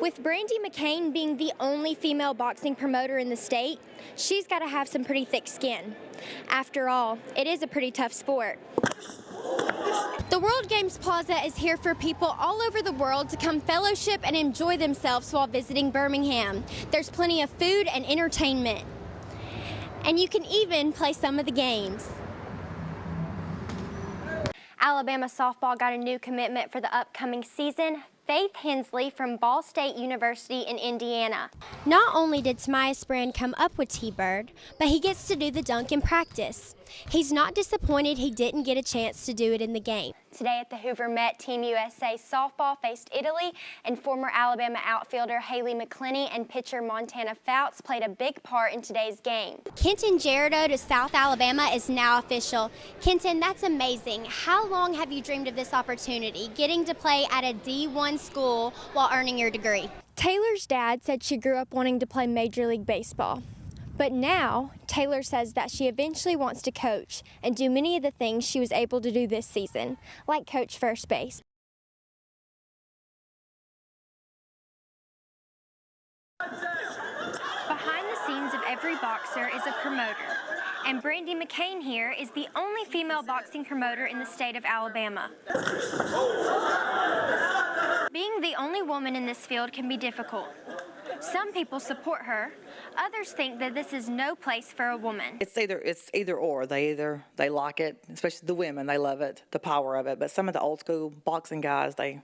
With Brandy McCain being the only female boxing promoter in the state, she's got to have some pretty thick skin. After all, it is a pretty tough sport. The World Games Plaza is here for people all over the world to come fellowship and enjoy themselves while visiting Birmingham. There's plenty of food and entertainment. And you can even play some of the games. Alabama softball got a new commitment for the upcoming season. Faith Hensley from Ball State University in Indiana. Not only did Tamias Brand come up with T-Bird, but he gets to do the dunk in practice. He's not disappointed he didn't get a chance to do it in the game. Today at the Hoover Met, Team USA softball faced Italy, and former Alabama outfielder Haley McClenny and pitcher Montana Fouts played a big part in today's game. Kenton Gerardo to South Alabama is now official. Kenton, that's amazing. How long have you dreamed of this opportunity, getting to play at a D1 school while earning your degree? Taylor's dad said she grew up wanting to play Major League Baseball. But now, Taylor says that she eventually wants to coach and do many of the things she was able to do this season, like coach first base. Behind the scenes of every boxer is a promoter, and Brandy McCain here is the only female boxing promoter in the state of Alabama. Being the only woman in this field can be difficult. Some people support her. Others think that this is no place for a woman. It's either or. They like it, especially the women. They love it, the power of it. But some of the old school boxing guys, they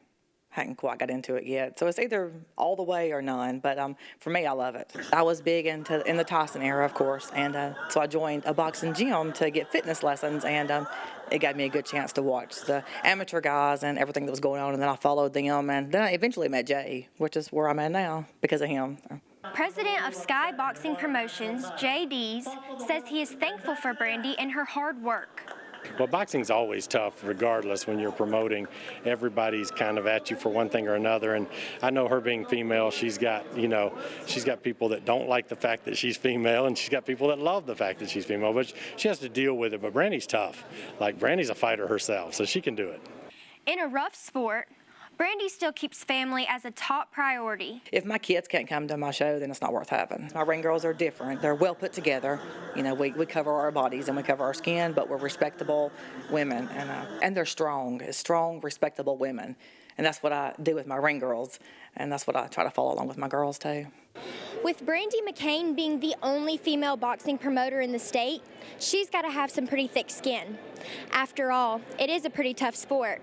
hadn't quite got into it yet. So it's either all the way or none. But for me, I love it. I was big in the Tyson era, of course, and so I joined a boxing gym to get fitness lessons, and it gave me a good chance to watch the amateur guys and everything that was going on, and then I followed them, and then I eventually met Jay, which is where I'm at now because of him. President of Sky Boxing Promotions, Jay Dees, says he is thankful for Brandy and her hard work. Well, boxing's always tough regardless when you're promoting. Everybody's kind of at you for one thing or another, and I know her being female, she's got people that don't like the fact that she's female, and she's got people that love the fact that she's female, but she has to deal with it. But Brandy's tough. Like, Brandy's a fighter herself, so she can do it. In a rough sport, Brandy still keeps family as a top priority. If my kids can't come to my show, then it's not worth having. My ring girls are different. They're well put together. You know, we cover our bodies and we cover our skin, but we're respectable women, and they're strong, respectable women. And that's what I do with my ring girls, and that's what I try to follow along with my girls too. With Brandy McCain being the only female boxing promoter in the state, she's got to have some pretty thick skin. After all, it is a pretty tough sport.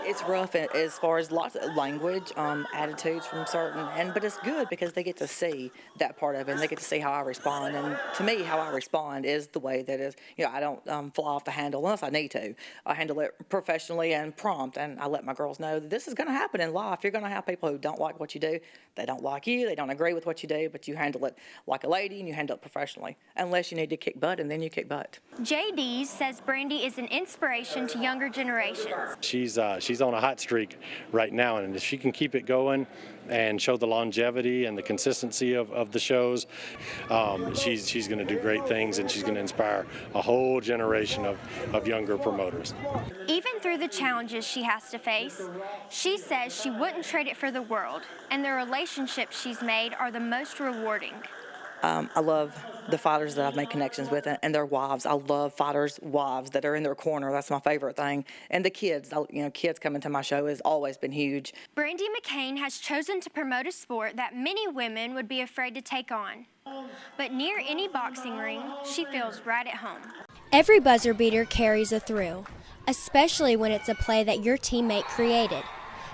It's rough as far as lots of language, attitudes from certain, but it's good because they get to see that part of it, and they get to see how I respond. And to me, how I respond is the way that is, I don't fly off the handle unless I need to. I handle it professionally and prompt, and I let my girls know that this is going to happen in life. You're going to have people who don't like what you do. They don't like you. They don't agree with what you do, but you handle it like a lady and you handle it professionally. Unless you need to kick butt, and then you kick butt. JD says Brandy is an inspiration to younger generations. She's on a hot streak right now, and if she can keep it going and show the longevity and the consistency of the shows, she's going to do great things, and she's going to inspire a whole generation of younger promoters. Even through the challenges she has to face, she says she wouldn't trade it for the world, and the relationships she's made are the most rewarding. I love the fighters that I've made connections with and their wives. I love fighters' wives that are in their corner. That's my favorite thing. And the kids, kids coming to my show has always been huge. Brandy McCain has chosen to promote a sport that many women would be afraid to take on. But near any boxing ring, she feels right at home. Every buzzer beater carries a thrill, especially when it's a play that your teammate created.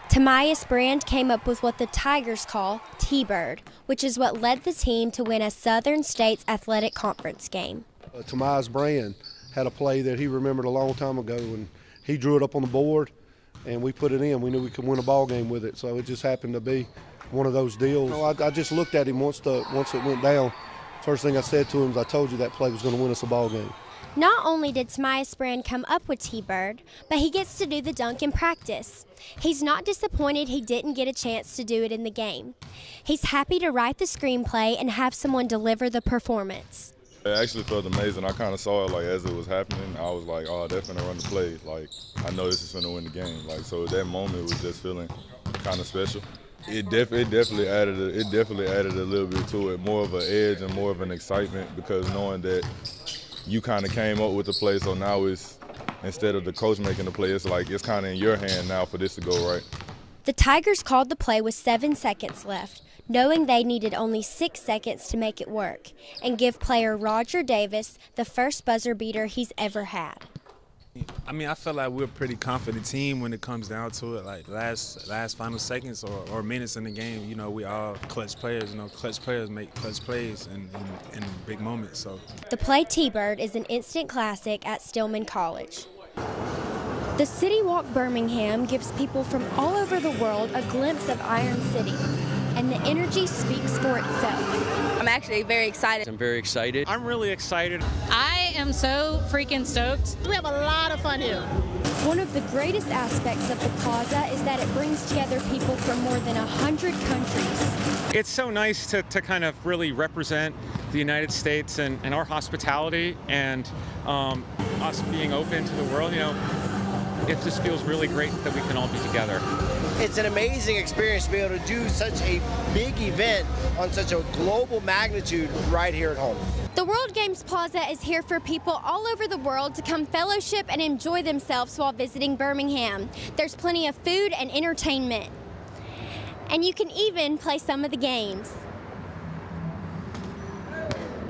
Tamias Brand came up with what the Tigers call T-Bird, which is what led the team to win a Southern States Athletic Conference game. Tamias Brand had a play that he remembered a long time ago, and he drew it up on the board, and we put it in. We knew we could win a ball game with it, so it just happened to be one of those deals. I just looked at him once it went down. First thing I said to him is, I told you that play was going to win us a ball game. Not only did Tamias Brand come up with T-Bird, but he gets to do the dunk in practice. He's not disappointed he didn't get a chance to do it in the game. He's happy to write the screenplay and have someone deliver the performance. It actually felt amazing. I kind of saw it as it was happening. I was like, oh, they're finna run the play. I know this is finna win the game. So that moment was just feeling kind of special. It definitely added a little bit to it, more of an edge and more of an excitement, because knowing that you kind of came up with the play, so now it's, instead of the coach making the play, it's like it's kind of in your hand now for this to go right. The Tigers called the play with 7 seconds left, knowing they needed only 6 seconds to make it work and give player Roger Davis the first buzzer beater he's ever had. I mean, I feel like we're a pretty confident team when it comes down to it. Like last final seconds or minutes in the game, you know, we all clutch players. You know, clutch players make clutch plays in big moments. So The play T-Bird is an instant classic at Stillman College. The City Walk Birmingham gives people from all over the world a glimpse of Iron City, and the energy speaks for itself. I'm actually very excited. I'm very excited. I'm really excited. I am so freaking stoked. We have a lot of fun here. One of the greatest aspects of the plaza is that it brings together people from more than 100 countries. It's so nice to kind of really represent the United States and our hospitality and us being open to the world. You know, it just feels really great that we can all be together. It's an amazing experience to be able to do such a big event on such a global magnitude right here at home. The World Games Plaza is here for people all over the world to come fellowship and enjoy themselves while visiting Birmingham. There's plenty of food and entertainment. And you can even play some of the games.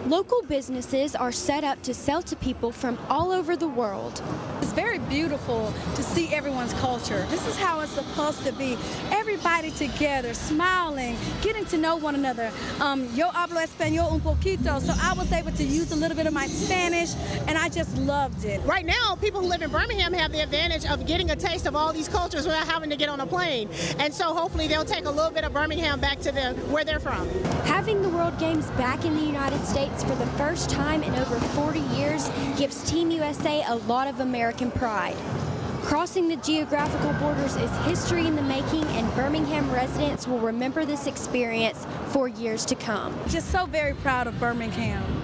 Local businesses are set up to sell to people from all over the world. It's very beautiful to see everyone's culture. This is how it's supposed to be. Everybody together, smiling, getting to know one another. Yo hablo español un poquito, so I was able to use a little bit of my Spanish, and I just loved it. Right now, people who live in Birmingham have the advantage of getting a taste of all these cultures without having to get on a plane. And so hopefully they'll take a little bit of Birmingham back to where they're from. Having the World Games back in the United States for the first time in over 40 years gives Team USA a lot of American pride. Crossing the geographical borders is history in the making, and Birmingham residents will remember this experience for years to come. Just so very proud of Birmingham.